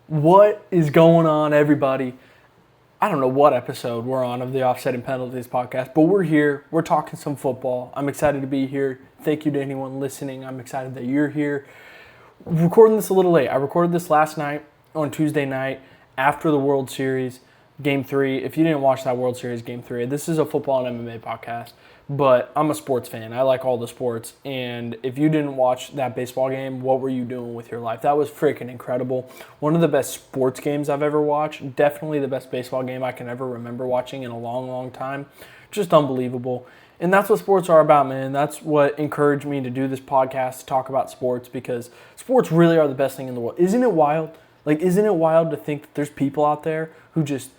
What is going on, everybody? I don't know what episode we're on of the Offsetting Penalties podcast, but we're here. We're talking some football. I'm excited to be here. Thank you to anyone listening. I'm excited that you're here. Recording this a little late. I recorded this last night on Tuesday night after the World Series, Game 3. If you didn't watch that World Series Game 3, this is a football and MMA podcast, but I'm a sports fan. I like all the sports, and if you didn't watch that baseball game, what were you doing with your life? That was freaking incredible. One of the best sports games I've ever watched. Definitely the best baseball game I can ever remember watching in a long, long time. Just unbelievable. And that's what sports are about, man. That's what encouraged me to do this podcast, to talk about sports, because sports really are the best thing in the world. Isn't it wild? Isn't it wild to think that there's people out there who just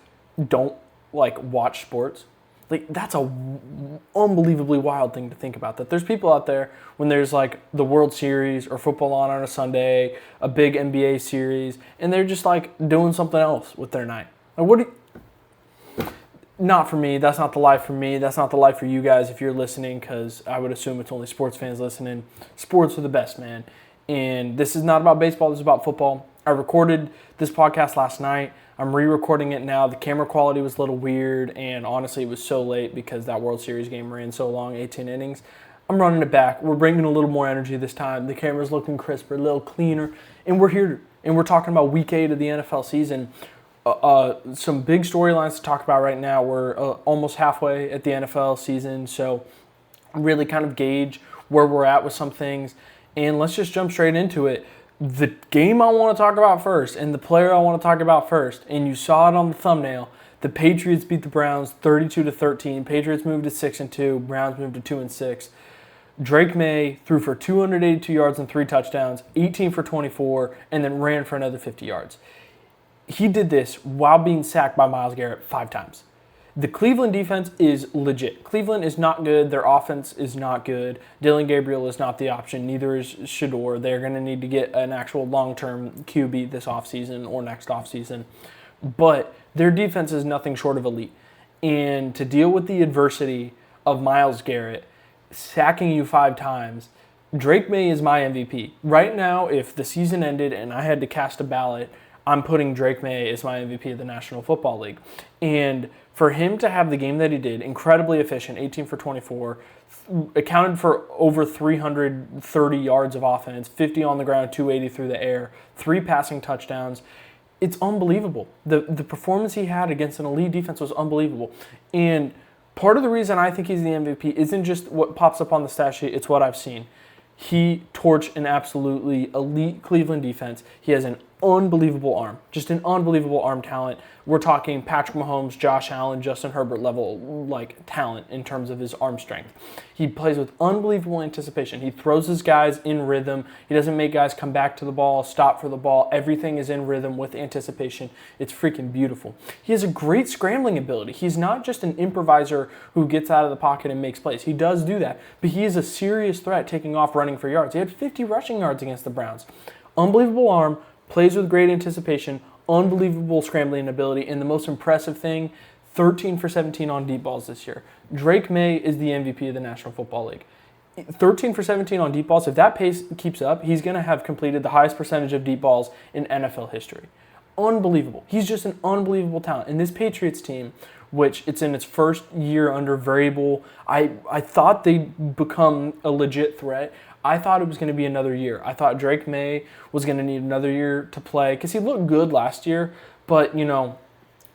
don't, watch sports? That's a unbelievably wild thing to think about. That there's people out there when there's, the World Series or football on a Sunday, a big NBA series, and they're just, doing something else with their night. Not for me. That's not the life for me. That's not the life for you guys if you're listening, because I would assume it's only sports fans listening. Sports are the best, man. And this is not about baseball. This is about football. I recorded this podcast last night. I'm re-recording it now. The camera quality was a little weird, and honestly, it was so late because that World Series game ran so long, 18 innings. I'm running it back. We're bringing a little more energy this time. The camera's looking crisper, a little cleaner, and we're here. And we're talking about Week 8 of the NFL season. Some big storylines to talk about right now. We're almost halfway at the NFL season, so really kind of gauge where we're at with some things. And let's just jump straight into it. The game I want to talk about first, and the player I want to talk about first, and you saw it on the thumbnail, the Patriots beat the Browns 32-13. Patriots moved to 6-2. Browns moved to 2-6. Drake Maye threw for 282 yards and 3 touchdowns, 18 for 24, and then ran for another 50 yards. He did this while being sacked by Myles Garrett 5 times. The Cleveland defense is legit. Cleveland is not good. Their offense is not good. Dylan Gabriel is not the option. Neither is Shador. They're going to need to get an actual long-term QB this offseason or next offseason. But their defense is nothing short of elite. And to deal with the adversity of Myles Garrett sacking you 5 times, Drake Maye is my MVP. Right now, if the season ended and I had to cast a ballot, I'm putting Drake Maye as my MVP of the National Football League. And for him to have the game that he did, incredibly efficient, 18 for 24, accounted for over 330 yards of offense, 50 on the ground, 280 through the air, 3 passing touchdowns. It's unbelievable. The performance he had against an elite defense was unbelievable. And part of the reason I think he's the MVP isn't just what pops up on the stat sheet, it's what I've seen. He torched an absolutely elite Cleveland defense. He has an unbelievable arm, just an unbelievable arm talent. We're talking Patrick Mahomes, Josh Allen, Justin Herbert level talent in terms of his arm strength. He plays with unbelievable anticipation. He throws his guys in rhythm. He doesn't make guys come back to the ball, stop for the ball. Everything is in rhythm with anticipation. It's freaking beautiful. He has a great scrambling ability. He's not just an improviser who gets out of the pocket and makes plays. He does do that, but he is a serious threat taking off running for yards. He had 50 rushing yards against the Browns. Unbelievable arm, plays with great anticipation, unbelievable scrambling ability, and the most impressive thing, 13 for 17 on deep balls this year. Drake Maye is the MVP of the National Football League. 13 for 17 on deep balls, if that pace keeps up, he's going to have completed the highest percentage of deep balls in NFL history. Unbelievable. He's just an unbelievable talent. And this Patriots team, which it's in its first year under Vrabel, I thought they'd become a legit threat. I thought it was going to be another year. I thought Drake Maye was going to need another year to play because he looked good last year, but, it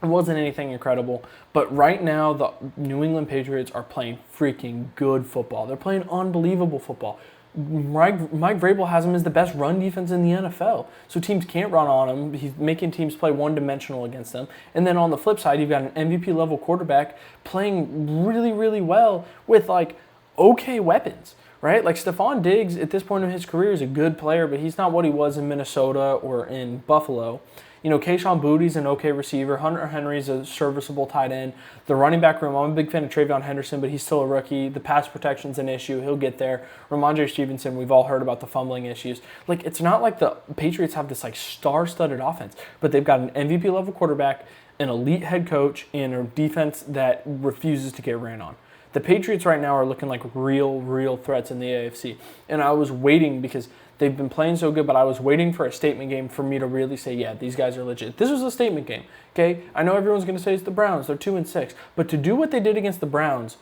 wasn't anything incredible. But right now, the New England Patriots are playing freaking good football. They're playing unbelievable football. Mike Vrabel has him as the best run defense in the NFL. So teams can't run on him. He's making teams play one-dimensional against them. And then on the flip side, you've got an MVP-level quarterback playing really, really well with, okay weapons. Right? Stephon Diggs, at this point in his career, is a good player, but he's not what he was in Minnesota or in Buffalo. Kayshon Boutte's an okay receiver. Hunter Henry's a serviceable tight end. The running back room, I'm a big fan of Travion Henderson, but he's still a rookie. The pass protection's an issue. He'll get there. Ramondre Stevenson, we've all heard about the fumbling issues. It's not like the Patriots have this, star-studded offense, but they've got an MVP-level quarterback, an elite head coach, and a defense that refuses to get ran on. The Patriots right now are looking like real threats in the AFC. And I was waiting because They've been playing so good, but I was waiting for a statement game for me to really say, yeah, these guys are legit. This was a statement game, okay? I know everyone's going to say it's the Browns. They're 2-6. But to do what they did against the Browns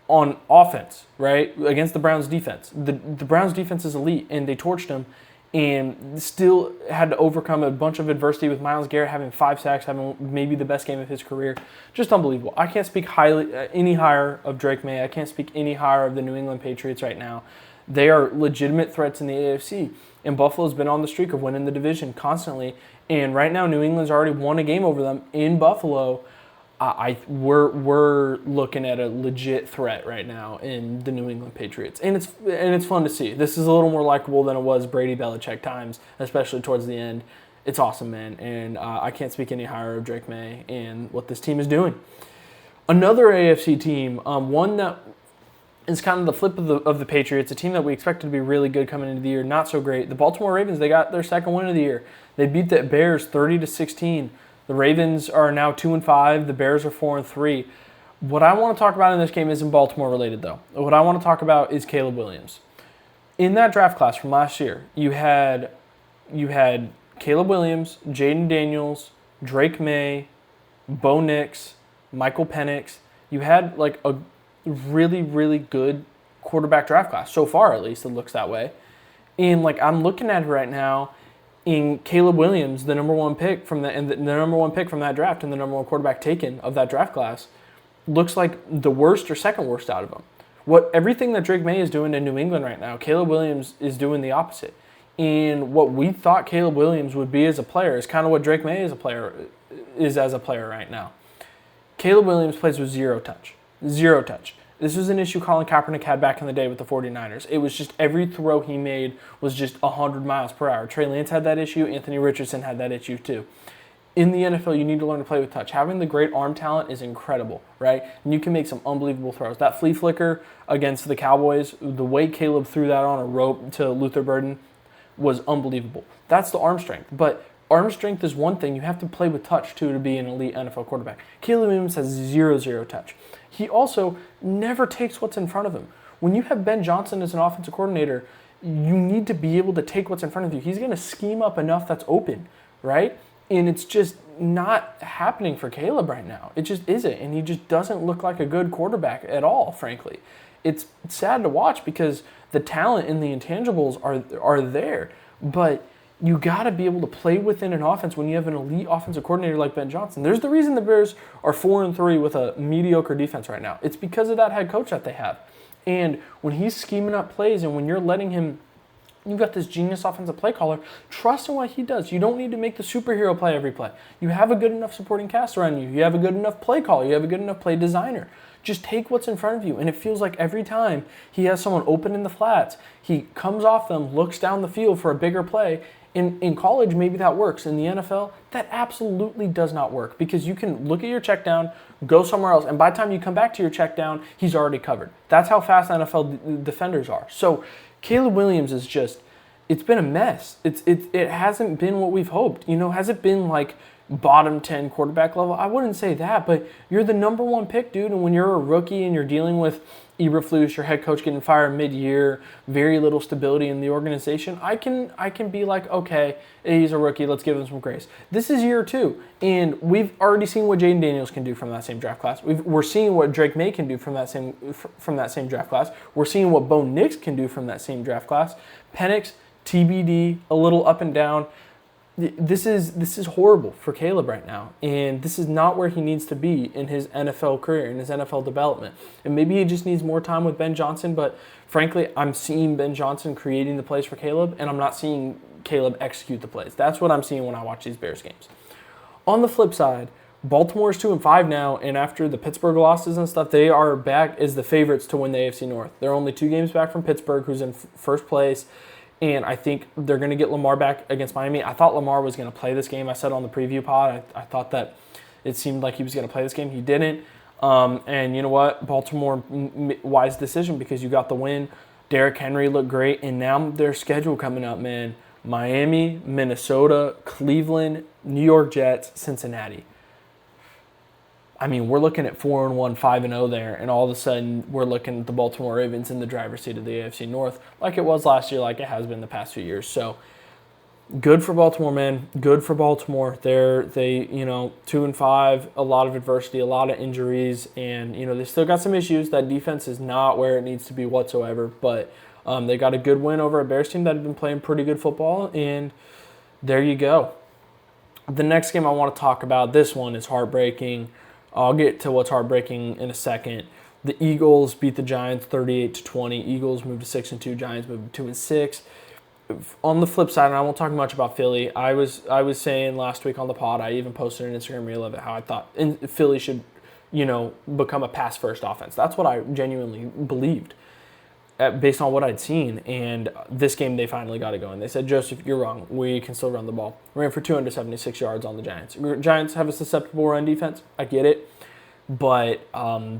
on offense, right, against the Browns defense, the Browns defense is elite, and they torched them, and still had to overcome a bunch of adversity with Myles Garrett having 5 sacks, having maybe the best game of his career. Just unbelievable. I can't speak any higher of Drake Maye. I can't speak any higher of the New England Patriots right now. They are legitimate threats in the AFC, and Buffalo's been on the streak of winning the division constantly, and right now New England's already won a game over them in Buffalo. We're looking at a legit threat right now in the New England Patriots, and it's fun to see. This is a little more likable than it was Brady Belichick times, especially towards the end. It's awesome, man, and I can't speak any higher of Drake Maye and what this team is doing. Another AFC team, one that is kind of the flip of the Patriots, a team that we expected to be really good coming into the year, not so great. The Baltimore Ravens, they got their second win of the year. They beat the Bears 30-16. The Ravens are now 2-5. The Bears are 4-3. What I want to talk about in this game isn't Baltimore related, though. What I want to talk about is Caleb Williams. In that draft class from last year, you had Caleb Williams, Jaden Daniels, Drake Maye, Bo Nix, Michael Penix. You had like a really, really good quarterback draft class. So far, at least, it looks that way. And like I'm looking at it right now, in Caleb Williams, the number one pick from that draft and the number one quarterback taken of that draft class, looks like the worst or second worst out of them. Everything that Drake Maye is doing in New England right now, Caleb Williams is doing the opposite. And what we thought Caleb Williams would be as a player is kind of what Drake Maye is as a player right now. Caleb Williams plays with zero touch. Zero touch. This was an issue Colin Kaepernick had back in the day with the 49ers. It was just every throw he made was just 100 miles per hour. Trey Lance had that issue. Anthony Richardson had that issue too. In the NFL, you need to learn to play with touch. Having the great arm talent is incredible, right? And you can make some unbelievable throws. That flea flicker against the Cowboys, the way Caleb threw that on a rope to Luther Burden was unbelievable. That's the arm strength. But arm strength is one thing. You have to play with touch, too, to be an elite NFL quarterback. Caleb Williams has zero touch. He also never takes what's in front of him. When you have Ben Johnson as an offensive coordinator, you need to be able to take what's in front of you. He's going to scheme up enough that's open, right? And it's just not happening for Caleb right now. It just isn't, and he just doesn't look like a good quarterback at all, frankly. It's sad to watch because the talent and the intangibles are there, but you got to be able to play within an offense when you have an elite offensive coordinator like Ben Johnson. There's the reason the Bears are 4-3 with a mediocre defense right now. It's because of that head coach that they have. And when he's scheming up plays and when you're letting him, you've got this genius offensive play caller, trust in what he does. You don't need to make the superhero play every play. You have a good enough supporting cast around you. You have a good enough play caller. You have a good enough play designer. Just take what's in front of you. And it feels like every time he has someone open in the flats, he comes off them, looks down the field for a bigger play. In college, maybe that works. In the NFL, that absolutely does not work because you can look at your check down, go somewhere else, and by the time you come back to your check down, he's already covered. That's how fast NFL defenders are. So Caleb Williams is just, it's been a mess. It hasn't been what we've hoped. Has it been like bottom 10 quarterback level? I wouldn't say that, but you're the number one pick, dude, and when you're a rookie and you're dealing with Eberflus, your head coach getting fired mid-year, very little stability in the organization, I can be like, okay, he's a rookie, let's give him some grace. This is year 2, and we've already seen what Jaden Daniels can do from that same draft class. We're seeing what Drake Maye can do from that same draft class. We're seeing what Bo Nix can do from that same draft class. Penix, TBD, a little up and down. This is horrible for Caleb right now, and this is not where he needs to be in his NFL career, in his NFL development. And maybe he just needs more time with Ben Johnson, but frankly, I'm seeing Ben Johnson creating the plays for Caleb, and I'm not seeing Caleb execute the plays. That's what I'm seeing when I watch these Bears games. On the flip side, Baltimore's 2-5 now, and after the Pittsburgh losses and stuff, they are back as the favorites to win the AFC North. They're only 2 games back from Pittsburgh, who's in first place. And I think they're going to get Lamar back against Miami. I thought Lamar was going to play this game. I said on the preview pod, I thought that it seemed like he was going to play this game. He didn't. And you know what? Baltimore, wise decision because you got the win. Derrick Henry looked great. And now their schedule coming up, man. Miami, Minnesota, Cleveland, New York Jets, Cincinnati. I mean, we're looking at 4-1, 5-0 there, and all of a sudden we're looking at the Baltimore Ravens in the driver's seat of the AFC North, like it was last year, like it has been the past few years. So good for Baltimore, man. Good for Baltimore. They 2-5, a lot of adversity, a lot of injuries, and they still got some issues. That defense is not where it needs to be whatsoever, but they got a good win over a Bears team that had been playing pretty good football, and there you go. The next game I want to talk about, this one is heartbreaking. I'll get to what's heartbreaking in a second. The Eagles beat the Giants 38-20. Eagles moved to 6-2. Giants moved to 2-6. On the flip side, and I won't talk much about Philly, I was saying last week on the pod, I even posted an Instagram reel of it, how I thought Philly should, become a pass-first offense. That's what I genuinely believed based on what I'd seen. And this game, they finally got it going. They said, Joseph, you're wrong. We can still run the ball. Ran for 276 yards on the Giants. Giants have a susceptible run defense. I get it. But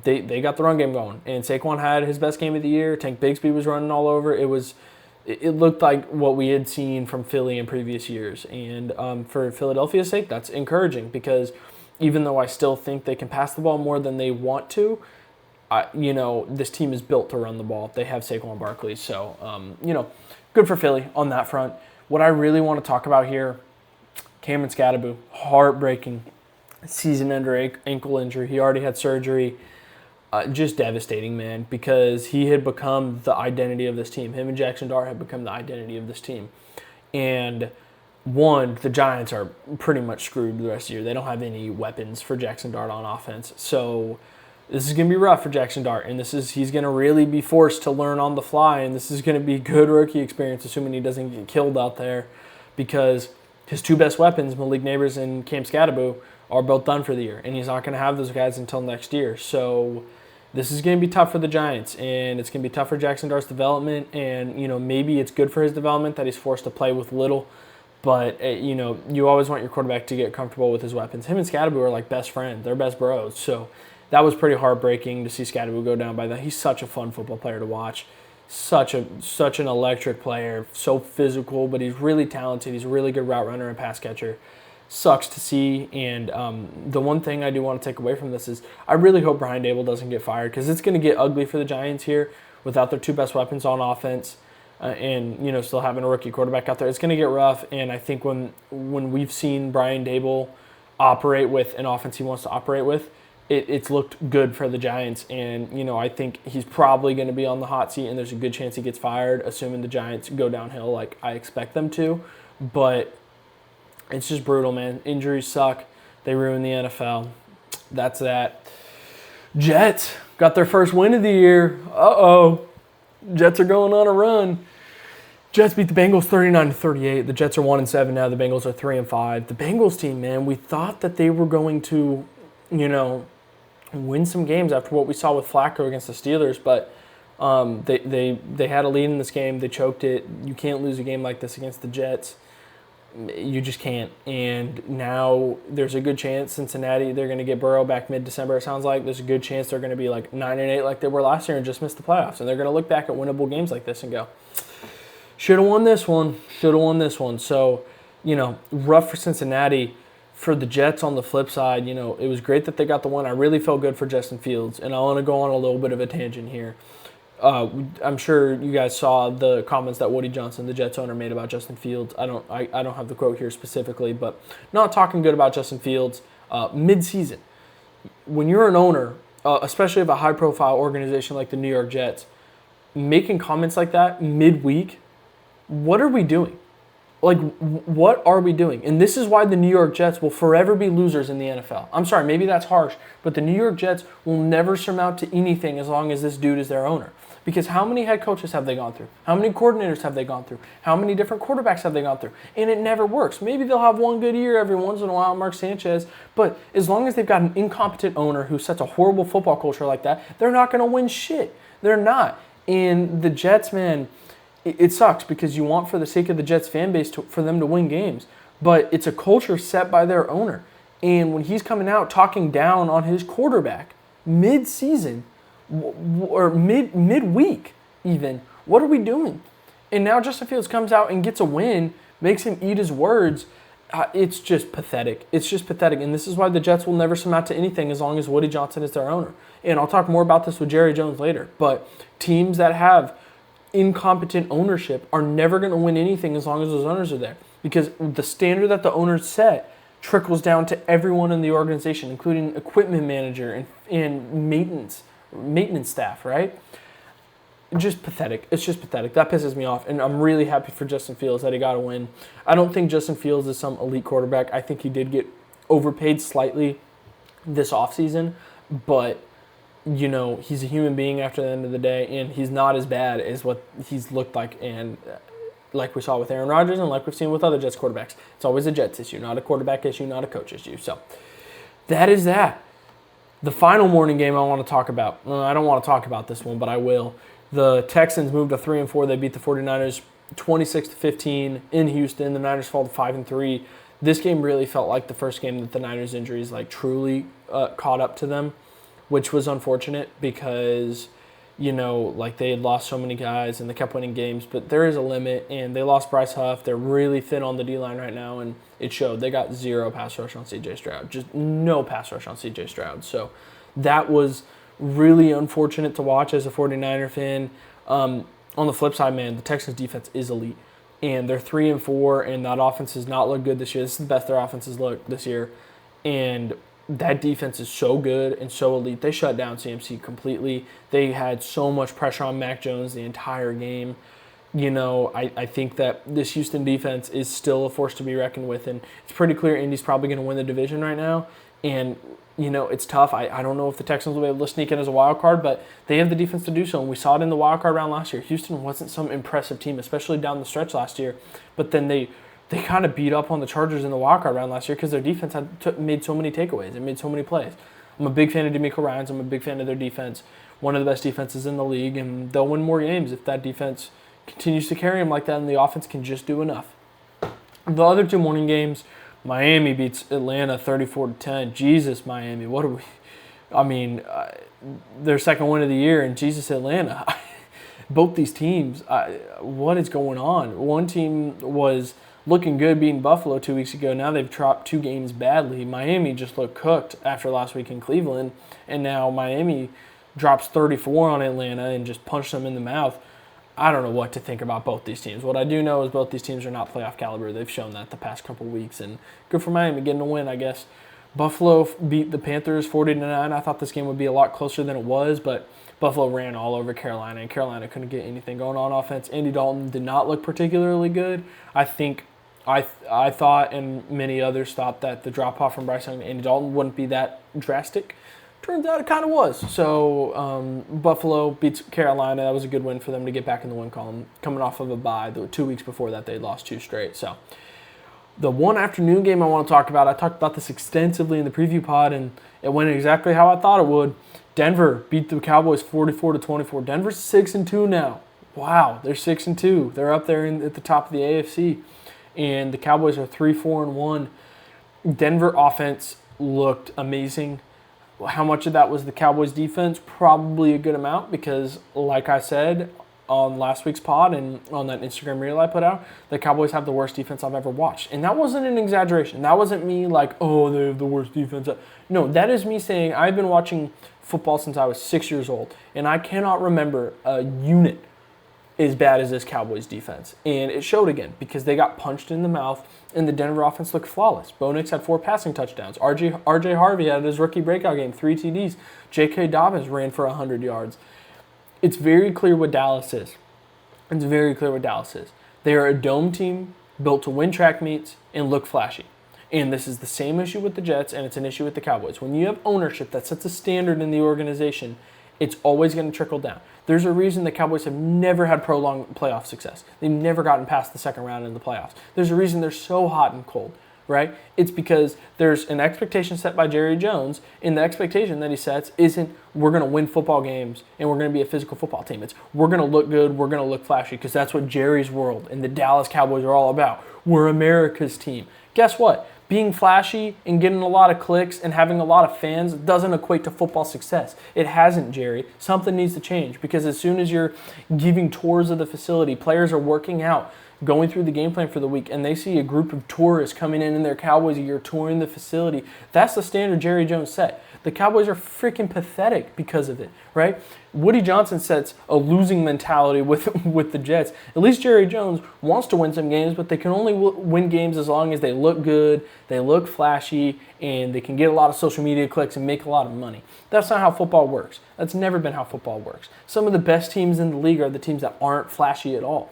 they got the run game going. And Saquon had his best game of the year. Tank Bigsby was running all over. It looked like what we had seen from Philly in previous years. And for Philadelphia's sake, that's encouraging because even though I still think they can pass the ball more than they want to, this team is built to run the ball. They have Saquon Barkley. So, good for Philly on that front. What I really want to talk about here, Cameron Skattebo, heartbreaking season-ender ankle injury. He already had surgery. Just devastating, man, because he had become the identity of this team. Him and Jackson Dart had become the identity of this team. And the Giants are pretty much screwed the rest of the year. They don't have any weapons for Jackson Dart on offense. So this is going to be rough for Jackson Dart, and he's going to really be forced to learn on the fly, and this is going to be a good rookie experience, assuming he doesn't get killed out there, because his two best weapons, Malik Neighbors and Cam Skattebo, are both done for the year, and he's not going to have those guys until next year. So this is going to be tough for the Giants, and it's going to be tough for Jackson Dart's development, and, maybe it's good for his development that he's forced to play with little, but, you always want your quarterback to get comfortable with his weapons. Him and Skattebo are like best friends. They're best bros, so that was pretty heartbreaking to see Skattebo go down by that. He's such a fun football player to watch, such an electric player, so physical, but he's really talented. He's a really good route runner and pass catcher. Sucks to see, and the one thing I do want to take away from this is I really hope Brian Daboll doesn't get fired, because it's going to get ugly for the Giants here without their two best weapons on offense, and still having a rookie quarterback out there. It's going to get rough, and I think when we've seen Brian Daboll operate with an offense he wants to operate with, it's looked good for the Giants, and I think he's probably going to be on the hot seat, and there's a good chance he gets fired, assuming the Giants go downhill like I expect them to, but it's just brutal, man. Injuries suck. They ruin the NFL. That's that. Jets got their first win of the year. Uh-oh. Jets are going on a run. Jets beat the Bengals 39-38. The Jets are 1-7 now. The Bengals are 3-5. The Bengals team, man, we thought that they were going to, win some games after what we saw with Flacco against the Steelers, but they had a lead in this game. They choked it. You can't lose a game like this against the Jets. You just can't. And now there's a good chance Cincinnati, they're going to get Burrow back mid-December, it sounds like. There's a good chance they're going to be like 9-8 like they were last year and just miss the playoffs. And they're going to look back at winnable games like this and go, should have won this one. Should have won this one. So, rough for Cincinnati. For the Jets on the flip side, it was great that they got the win. I really felt good for Justin Fields. And I want to go on a little bit of a tangent here. I'm sure you guys saw the comments that Woody Johnson, the Jets owner, made about Justin Fields. I don't have the quote here specifically, but not talking good about Justin Fields mid-season. When you're an owner, especially of a high-profile organization like the New York Jets, making comments like that mid-week, what are we doing? Like, what are we doing? And this is why the New York Jets will forever be losers in the NFL. I'm sorry, maybe that's harsh, but the New York Jets will never surmount to anything as long as this dude is their owner. Because how many head coaches have they gone through? How many coordinators have they gone through? How many different quarterbacks have they gone through? And it never works. Maybe they'll have one good year every once in a while, Mark Sanchez, but as long as they've got an incompetent owner who sets a horrible football culture like that, they're not going to win shit. They're not. And the Jets, man, it sucks because you want, for the sake of the Jets fan base, for them to win games. But it's a culture set by their owner. And when he's coming out talking down on his quarterback mid-season or midweek even, what are we doing? And now Justin Fields comes out and gets a win, makes him eat his words, It's just pathetic. It's just pathetic. And this is why the Jets will never amount to anything as long as Woody Johnson is their owner. And I'll talk more about this with Jerry Jones later. But teams that have incompetent ownership are never going to win anything as long as those owners are there. Because the standard that the owners set trickles down to everyone in the organization, including equipment manager and maintenance staff, right? Just pathetic. It's just pathetic. That pisses me off. And I'm really happy for Justin Fields that he got a win. I don't think Justin Fields is some elite quarterback. I think he did get overpaid slightly this offseason. But, he's a human being after the end of the day. And he's not as bad as what he's looked like. And like we saw with Aaron Rodgers and like we've seen with other Jets quarterbacks. It's always a Jets issue, not a quarterback issue, not a coach issue. So that is that. The final morning game I want to talk about. I don't want to talk about this one, but I will. The Texans moved to 3-4. They beat the 49ers 26-15 in Houston. The Niners fall to 5-3. This game really felt like the first game that the Niners injuries truly caught up to them, which was unfortunate because, they had lost so many guys and they kept winning games. But there is a limit, and they lost Bryce Huff. They're really thin on the D-line right now, and it showed. They got zero pass rush on C.J. Stroud, just no pass rush on C.J. Stroud. So that was really unfortunate to watch as a 49er fan. On the flip side, man, the Texans defense is elite. And they're 3-4, and that offense has not looked good this year. This is the best their offense has looked this year. And that defense is so good and so elite. They shut down CMC completely. They had so much pressure on Mac Jones the entire game. I think that this Houston defense is still a force to be reckoned with. And it's pretty clear Indy's probably going to win the division right now. And it's tough. I don't know if the Texans will be able to sneak in as a wild card, but they have the defense to do so. And we saw it in the wild card round last year. Houston wasn't some impressive team, especially down the stretch last year. But then they kind of beat up on the Chargers in the wild card round last year because their defense had made so many takeaways and made so many plays. I'm a big fan of DeMeco Ryans. I'm a big fan of their defense. One of the best defenses in the league, and they'll win more games if that defense continues to carry them like that and the offense can just do enough. The other two morning games, Miami beats Atlanta 34-10. Jesus, Miami. What are we? Their second win of the year, and Jesus, Atlanta. Both these teams, what is going on? One team was looking good beating Buffalo 2 weeks ago. Now they've dropped 2 games badly. Miami just looked cooked after last week in Cleveland, and now Miami drops 34 on Atlanta and just punched them in the mouth. I don't know what to think about both these teams. What I do know is both these teams are not playoff caliber. They've shown that the past couple weeks, and good for Miami getting a win, I guess. Buffalo beat the Panthers 40-9. I thought this game would be a lot closer than it was, but Buffalo ran all over Carolina, and Carolina couldn't get anything going on offense. Andy Dalton did not look particularly good. I thought, and many others thought, that the drop-off from Bryce Young and Andy Dalton wouldn't be that drastic. Turns out it kind of was. So Buffalo beats Carolina. That was a good win for them to get back in the win column, coming off of a bye. 2 weeks before that, they lost 2 straight. So the one afternoon game I want to talk about, I talked about this extensively in the preview pod, and it went exactly how I thought it would. Denver beat the Cowboys 44-24. Denver's 6-2 now. Wow, they're 6-2. They're up there at the top of the AFC. And the Cowboys are 3-4-1. Denver offense looked amazing. How much of that was the Cowboys defense? Probably a good amount because, like I said on last week's pod and on that Instagram reel I put out, the Cowboys have the worst defense I've ever watched. And that wasn't an exaggeration. That wasn't me like, oh, they have the worst defense. No, that is me saying I've been watching football since I was 6 years old, and I cannot remember a unit as bad as this Cowboys defense. And it showed again because they got punched in the mouth, and the Denver offense looked flawless. Bo Nix had 4 passing touchdowns. RJ Harvey had his rookie breakout game, 3 TDs. J.K. Dobbins ran for 100 yards. It's very clear what Dallas is. It's very clear what Dallas is. They are a dome team built to win track meets and look flashy. And this is the same issue with the Jets, and it's an issue with the Cowboys. When you have ownership that sets a standard in the organization, it's always going to trickle down. There's a reason the Cowboys have never had prolonged playoff success. They've never gotten past the second round in the playoffs. There's a reason they're so hot and cold, right? It's because there's an expectation set by Jerry Jones, and the expectation that he sets isn't we're going to win football games and we're going to be a physical football team. It's we're going to look good, we're going to look flashy, because that's what Jerry's world and the Dallas Cowboys are all about. We're America's team. Guess what? Being flashy and getting a lot of clicks and having a lot of fans doesn't equate to football success. It hasn't, Jerry. Something needs to change, because as soon as you're giving tours of the facility, players are working out, going through the game plan for the week, and they see a group of tourists coming in their Cowboys gear touring the facility. That's the standard Jerry Jones set. The Cowboys are freaking pathetic because of it, right? Woody Johnson sets a losing mentality with the Jets. At least Jerry Jones wants to win some games, but they can only win games as long as they look good, they look flashy, and they can get a lot of social media clicks and make a lot of money. That's not how football works. That's never been how football works. Some of the best teams in the league are the teams that aren't flashy at all.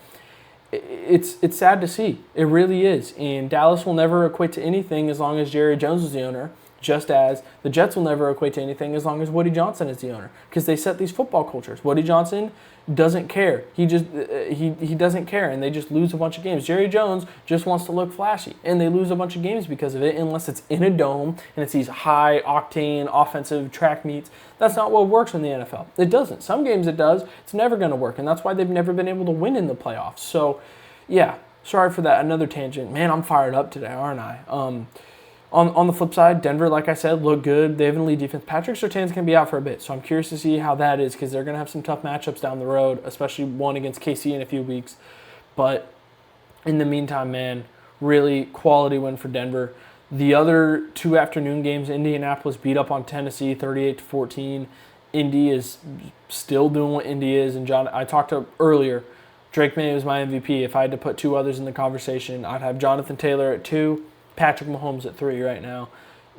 It's sad to see. It really is. And Dallas will never equate to anything as long as Jerry Jones is the owner, just as the Jets will never equate to anything as long as Woody Johnson is the owner, because they set these football cultures. Woody Johnson doesn't care. He doesn't care, and they just lose a bunch of games. Jerry Jones just wants to look flashy, and they lose a bunch of games because of it, unless it's in a dome and it's these high-octane offensive track meets. That's not what works in the NFL. It doesn't. Some games it does. It's never going to work, and that's why they've never been able to win in the playoffs. So, yeah, sorry for that. Another tangent. Man, I'm fired up today, aren't I? On the flip side, Denver, like I said, looked good. They have an elite defense. Patrick Surtain's going to be out for a bit, so I'm curious to see how that is, because they're going to have some tough matchups down the road, especially one against KC in a few weeks. But in the meantime, man, really quality win for Denver. The other two afternoon games, Indianapolis beat up on Tennessee 38-14. Indy is still doing what Indy is. And John, I talked to earlier, Drake Maye was my MVP. If I had to put two others in the conversation, I'd have Jonathan Taylor at 2, Patrick Mahomes at 3 right now.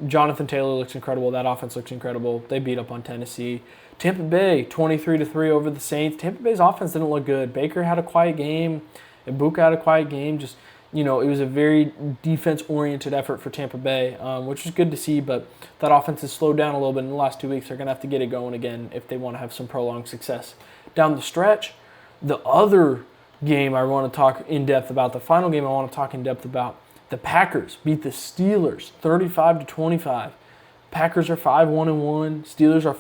Jonathan Taylor looks incredible. That offense looks incredible. They beat up on Tennessee. Tampa Bay, 23-3 over the Saints. Tampa Bay's offense didn't look good. Baker had a quiet game. Ibuka had a quiet game. Just, it was a very defense-oriented effort for Tampa Bay, which is good to see, but that offense has slowed down a little bit in the last 2 weeks. They're going to have to get it going again if they want to have some prolonged success. Down the stretch, the other game I want to talk in depth about, the final game I want to talk in depth about, the Packers beat the Steelers 35-25. Packers are 5-1-1. Steelers are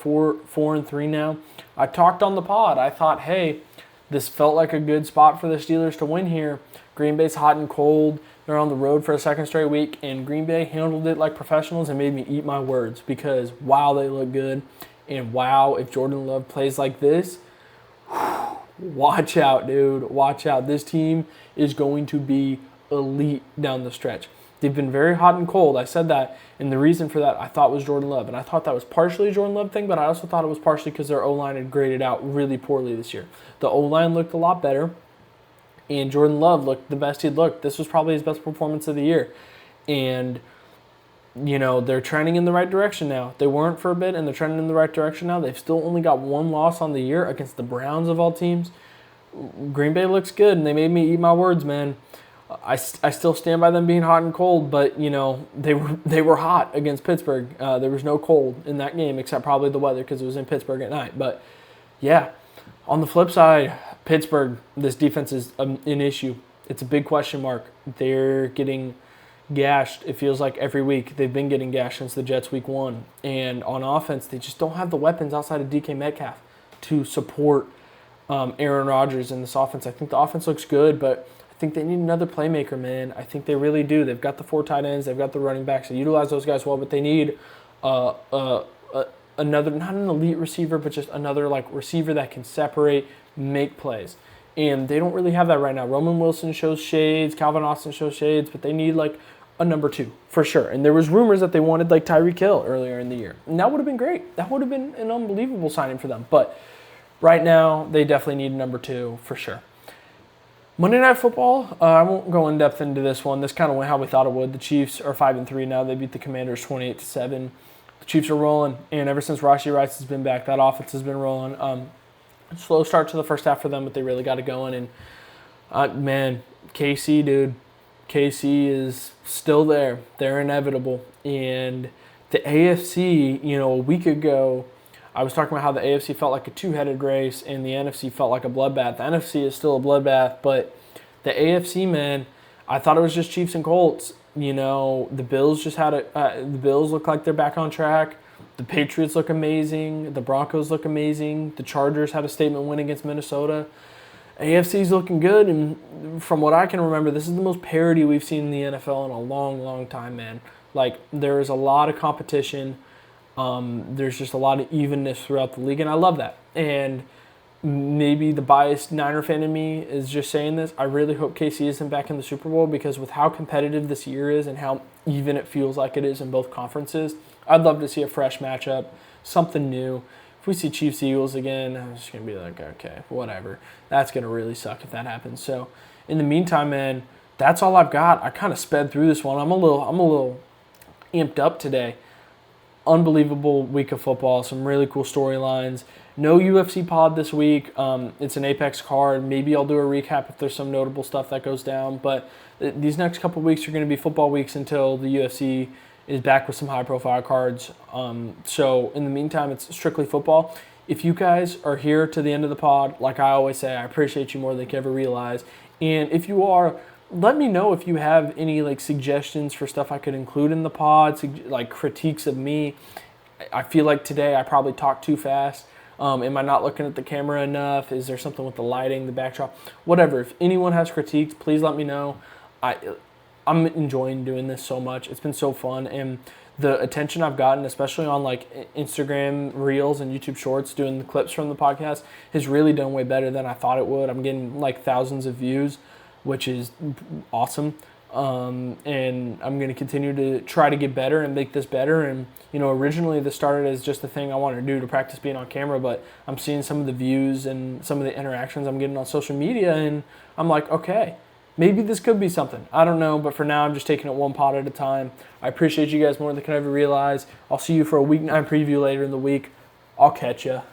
4-3 now. I talked on the pod. I thought, hey, this felt like a good spot for the Steelers to win here. Green Bay's hot and cold. They're on the road for a second straight week, and Green Bay handled it like professionals and made me eat my words because, wow, they look good. And, wow, if Jordan Love plays like this, watch out, dude. Watch out. This team is going to be elite down the stretch. They've been very hot and cold. I said that, and the reason for that I thought was Jordan Love, and I thought that was partially a Jordan Love thing, but I also thought it was partially because their O-line had graded out really poorly this year. The O-line looked a lot better, and Jordan Love looked the best he'd looked. This was probably his best performance of the year, and they're trending in the right direction now. They weren't for a bit, and they're trending in the right direction now. They've still only got one loss on the year against the Browns of all teams. Green Bay looks good, and they made me eat my words, man. I still stand by them being hot and cold, but, they were hot against Pittsburgh. There was no cold in that game except probably the weather because it was in Pittsburgh at night. But, yeah, on the flip side, Pittsburgh, this defense is an issue. It's a big question mark. They're getting gashed, it feels like, every week. They've been getting gashed since the Jets week 1. And on offense, they just don't have the weapons outside of DK Metcalf to support Aaron Rodgers in this offense. I think the offense looks good, but I think they need another playmaker, man. I think they really do. They've got the 4 tight ends. They've got the running backs. They utilize those guys well, but they need another, not an elite receiver, but just another receiver that can separate, make plays. And they don't really have that right now. Roman Wilson shows shades. Calvin Austin shows shades, but they need a number 2 for sure. And there was rumors that they wanted Tyreek Hill earlier in the year. And that would have been great. That would have been an unbelievable signing for them. But right now, they definitely need a number 2 for sure. Monday Night Football, I won't go in depth into this one. This kind of went how we thought it would. The Chiefs are 5-3 now. They beat the Commanders 28-7. The Chiefs are rolling, and ever since Rashee Rice has been back, that offense has been rolling. Slow start to the first half for them, but they really got it going. And, man, KC, dude. KC is still there. They're inevitable. And the AFC, a week ago, I was talking about how the AFC felt like a two-headed race and the NFC felt like a bloodbath. The NFC is still a bloodbath, but the AFC, man, I thought it was just Chiefs and Colts. The Bills just had the Bills look like they're back on track. The Patriots look amazing. The Broncos look amazing. The Chargers had a statement win against Minnesota. AFC's looking good, and from what I can remember, this is the most parity we've seen in the NFL in a long, long time, man. There is a lot of competition. There's just a lot of evenness throughout the league, and I love that. And maybe the biased Niner fan in me is just saying this. I really hope KC isn't back in the Super Bowl, because with how competitive this year is and how even it feels like it is in both conferences, I'd love to see a fresh matchup, something new. If we see Chiefs-Eagles again, I'm just going to be like, okay, whatever. That's going to really suck if that happens. So in the meantime, man, that's all I've got. I kind of sped through this one. I'm a little amped up today. Unbelievable week of football, some really cool storylines. No UFC pod this week. It's an Apex card. Maybe I'll do a recap if there's some notable stuff that goes down. But these next couple weeks are going to be football weeks until the UFC is back with some high-profile cards. So in the meantime, it's strictly football. If you guys are here to the end of the pod, like I always say, I appreciate you more than you can ever realize. And if you are, let me know if you have any like suggestions for stuff I could include in the pod, like critiques of me. I feel like today I probably talked too fast. Am I not looking at the camera enough? Is there something with the lighting, the backdrop? Whatever. If anyone has critiques, please let me know. I'm enjoying doing this so much. It's been so fun. And the attention I've gotten, especially on like Instagram Reels and YouTube Shorts, doing the clips from the podcast, has really done way better than I thought it would. I'm getting like thousands of views, which is awesome. And I'm going to continue to try to get better and make this better. And, originally this started as just a thing I wanted to do to practice being on camera, but I'm seeing some of the views and some of the interactions I'm getting on social media, and I'm like, okay, maybe this could be something. I don't know, but for now I'm just taking it one pod at a time. I appreciate you guys more than I can ever realize. I'll see you for a Week 9 preview later in the week. I'll catch ya.